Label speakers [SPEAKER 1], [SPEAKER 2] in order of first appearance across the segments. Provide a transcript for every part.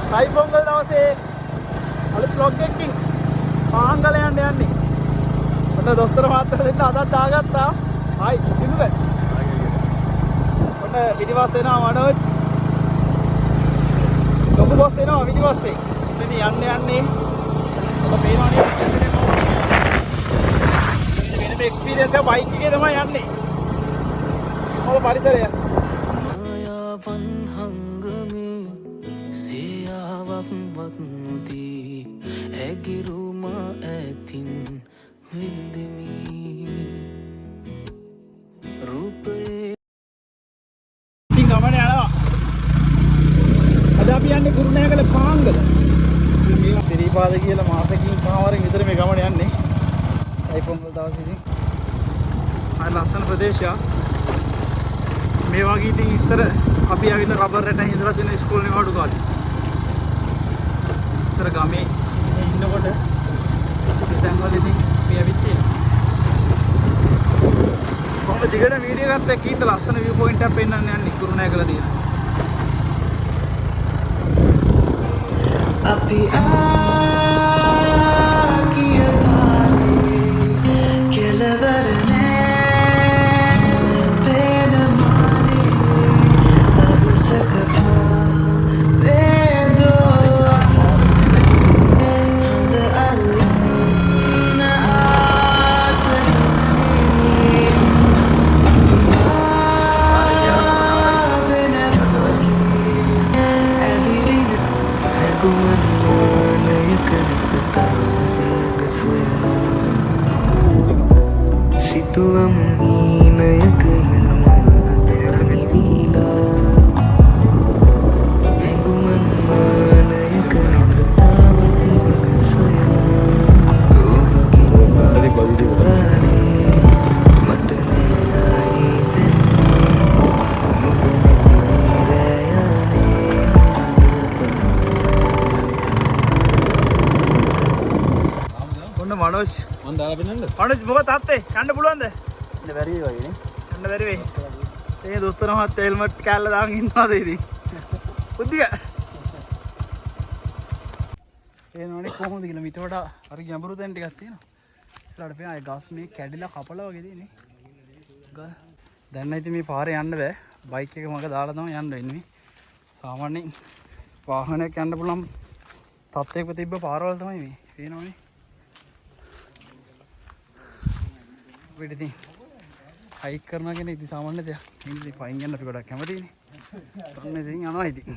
[SPEAKER 1] සයි පොංගල් දවසේ අලුත් vlog එකකින් පාංගල යන්න යන්නේ. ඔන්න දොස්තර මාත්‍ර දෙන්න අදත් දාගත්තා. ආයි ඉන්නද? ඔන්න පිටිපස්ස එනවා මනෝජ්. ලොකු බොස් එනවා පිටිපස්සේ. ඉතින් යන්නේ. ඔබ පේනවනේ යන්නේ කොහොමද? වෙනම එක්ස්පීරියන්ස් එක බයික් එකේ තමයි යන්නේ. මොකද පරිසරය.
[SPEAKER 2] මායාවන් හංගමේ සියාවක් වත්මුදී ඇගිරුම ඇතින් වින්දමි රූපේ
[SPEAKER 1] ඉතින් ගමන යනවා. අද අපි යන්නේ කුරුණෑගල පාංගල. මේ සිරිපාද කියලා මාසකින් කමාරෙන් විතර මේ ගමන යන්නේ. සයි පොංගල් දවසේදී. ආ ලස්සන ප්‍රදේශයක්. මේ වගේ ඉතින් ඉස්සර අපි ආවිල්ලා රබර් රැටෙන් ඉඳලා තියෙන ඉස්කෝලේ නිවාඩු කාලේ. ඉස්සර ගමේ ඉන්නකොට දැන් වල ඉතින් මේ ඇවිත් තියෙනවා. කොහොමද දිගට වීඩියෝ එකත් එක්ක ඉන්න ලස්සන view point එකක් පෙන්නන්න යන්නේ කුරුණෑගල දින.
[SPEAKER 2] අපි ආගිය පාරේ කෙලවර situam hinayaka inamada nivila henguman manayaka nitatavat magasayana obagin matane matane aiten muganati nirayane
[SPEAKER 1] ඔන්න මනෝජ්
[SPEAKER 3] මන් දාලා පෙන්නන්නද?
[SPEAKER 1] මනෝජ් මොකද තාත්තේ කන්න පුළුවන්ද?
[SPEAKER 3] ඉන්න බැරි වගේ නේ.
[SPEAKER 1] කන්න බැරි වෙයි. ඒ දොස්තර මහත්තයා හෙල්මට් කෑල්ල දාගෙන ඉන්නවාද ඉතින්? බුද්ධික. එනෝනේ කොහොමද කියලා මිට වඩා හරි ගැඹුරු තැන් ටිකක් තියෙනවා. ඉස්සරහට පේන අය ගස් මේ කැඩිලා කපලා වගේ තියෙන්නේ. ගල්. දැන් නම් ඉතින් මේ පාරේ යන්න බෑ. බයික් එක මග දාලා තමයි යන්න වෙන්නේ. සාමාන්‍යයෙන් වාහනයක් යන්න පුළුවන් තත්ත්වයක තිබ්බ පාරවල් තමයි මේ. පේනවනේ. අපිට ඉතින් හයික් කරනවා කියන්නේ ඉතින් සාමාන්‍ය දෙයක්. ඉතින් පයින් යන්න අපි ගොඩක් කැමතිනේ. ඔන්න ඉතින් යනවා ඉතින්.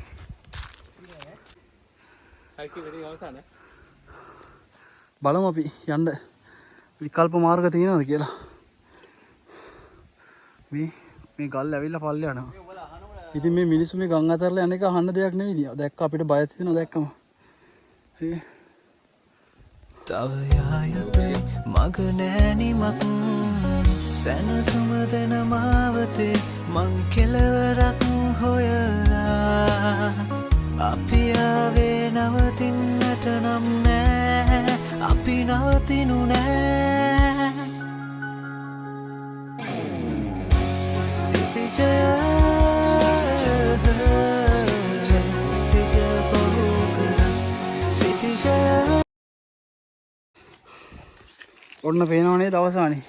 [SPEAKER 3] හයික් එකේ අවසාන.
[SPEAKER 1] බලමු අපි යන්න විකල්ප මාර්ග තියෙනවද කියලා. මේ ගල් ඇවිල්ලා පල්ලේ යනවා. ඉතින් මේ මිනිස්සු මේ ගම් අතරලා යන එක අහන්න දෙයක් නෙවෙයි. දැක්ක අපිට බය තියෙනවා දැක්කම.
[SPEAKER 2] තව යායතේ මග නෑනිමක් සැනසුම දෙන මාවතේ මං කෙලවරක් හොයලා අපි ආවේ නවතින්නට නම් නෑ අපි නවතිනු නෑ සිතිජය
[SPEAKER 1] ඔන්න පේනවනේ දවසානේ.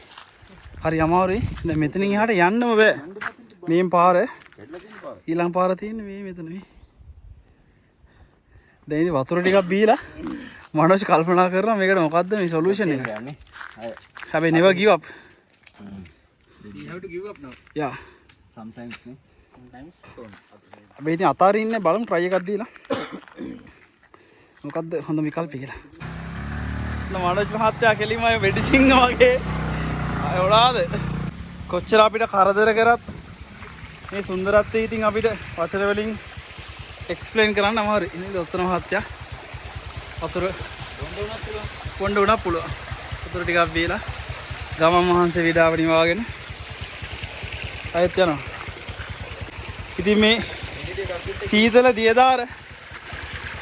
[SPEAKER 1] හරි අමාරුයි. දැන් මෙතනින් එහාට යන්නම බෑ. මේ පාර ඊළඟ පාර තියෙන්නේ මේ මෙතන මේ. දැන් ඉතින් වතුර ටිකක් බීලා මනෝජ් කල්පනා කරනවා මේකට මොකද්ද මේ සොලියුෂන් එක. හැබැයි never give up.
[SPEAKER 3] You have to give up now.
[SPEAKER 1] Yeah.
[SPEAKER 3] Sometimes no. Sometimes don't.
[SPEAKER 1] අපි ඉතින් අතාරින්නේ බලමු try එකක් දීලා. මොකද්ද හොඳ විකල්පය කියලා. මනෝජ් මහත්තයා කෙලින්ම මෙඩිසින් වගේ ඔලාද කොච්චර අපිට කරදර කරත් මේ සුන්දරත්වය ඉතින් අපිට වචන වලින් එක්ස්ප්ලেইন කරන්න අමාරුයි. ඉතින් දොස්තර මහත්තයා වතුර කොණ්ඩ උනක් පුළුවන්. වතුර ටිකක් බීලා ගමන් මහන්සිය විඩාව නිවාගෙන ආයෙත් යනවා. ඉතින් මේ සීතල දියදාර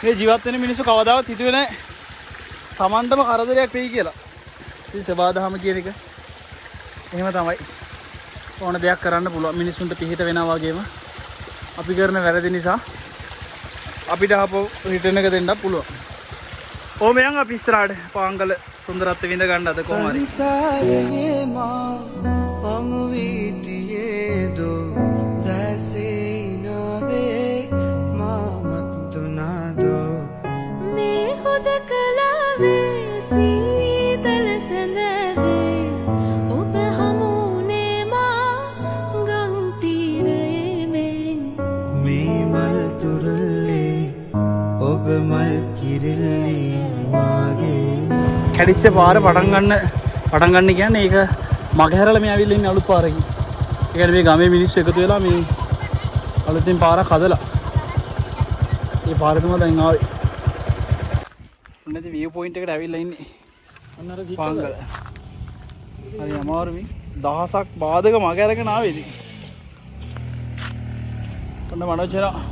[SPEAKER 1] මේ ජීවත් වෙන මිනිස්සු කවදාවත් හිතුවේ නැහැ තමන්ටම කරදරයක් වෙයි කියලා. ඉතින් සබාදහම කියන එක එහෙම තමයි. ඕන දෙයක් කරන්න පුළුවන් මිනිස්සුන්ට පිහිට වෙනවා වගේම අපි කරන වැරදි නිසා අපිට ආපහු රිටර්න් එක දෙන්න පුළුවන්. ඕම යන් අපි ඉස්සරහට පාංගල සුන්දරත්වය විඳ ගන්න අද කොහොම හරි.
[SPEAKER 2] සංසාරයේ මා අමු වීතියේ දෝ දැසේ නාවේ මාමත් තුනාදෝ
[SPEAKER 4] මේ හුදකලාවේ සීතල සැඳවේ ඔබ හමුනේ මා ගම් තීරයේ මෙන්
[SPEAKER 2] මේ මල් තුරුල්ලේ ඔබ මල් කිරිල්ලේ මාගේ
[SPEAKER 1] කැඩිච්ච පාර පටන් ගන්න කියන්නේ ඒක මගහැරලා මේ ඇවිල්ලා ඉන්නේ අලුත් පාරකින්. ඒ කියන්නේ මේ ගමේ මිනිස්සු එකතු වෙලා මේ අලුතින් පාරක් හදලා. මේ පාර තමයි දැන් ආවේ. ඔන්නදී view point එකට ඇවිල්ලා ඉන්නේ. අන්න අර පාංගල. හරි අමාරු මේ දහසක් බාධක මග අරගෙන ආවේ ඉතින්. ඔන්න මනෝජ් එනවා.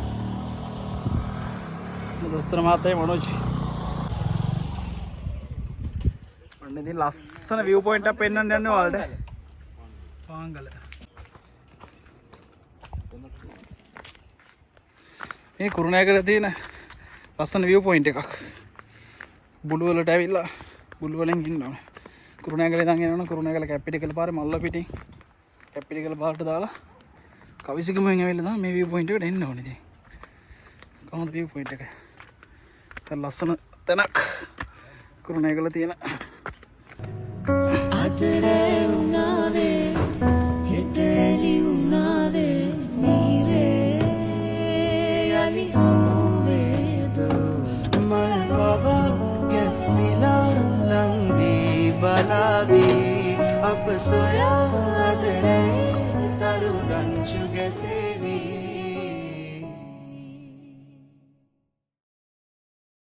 [SPEAKER 1] දොස්තර මහත්තයා මනෝජ්. ඔන්න ඉතින් ලස්සන view point එකක් පෙන්වන්න යන්නේ ඔයාලට. පාංගල. මේ කුරුණෑගල තියෙන ලස්සන view point එකක්. බුළු වලට ඇවිල්ලා බුළු වලින් ඉන්නවා. කුරුණෑගල ඉඳන් එනවනම් කුරුණෑගල කැපිටිකල් පාරේ මල්ල පිටින් කැපිටිකල් පාරට දාලා කවිසිගමුවෙන් ඇවිල්ලා තමයි මේ view point එකට එන්න ඕනේ ඉතින්. කොහොමද view point එක? තන ලස්සන තැනක් කුරුණෑගල තියෙන.
[SPEAKER 4] අතරේ උනාවේ හිතේලි උනාවේ නීරේ යලි හමුවේ දෝ
[SPEAKER 2] මල් බව ගැසිලා ලංවී බලාවී අප සොයා අදරේ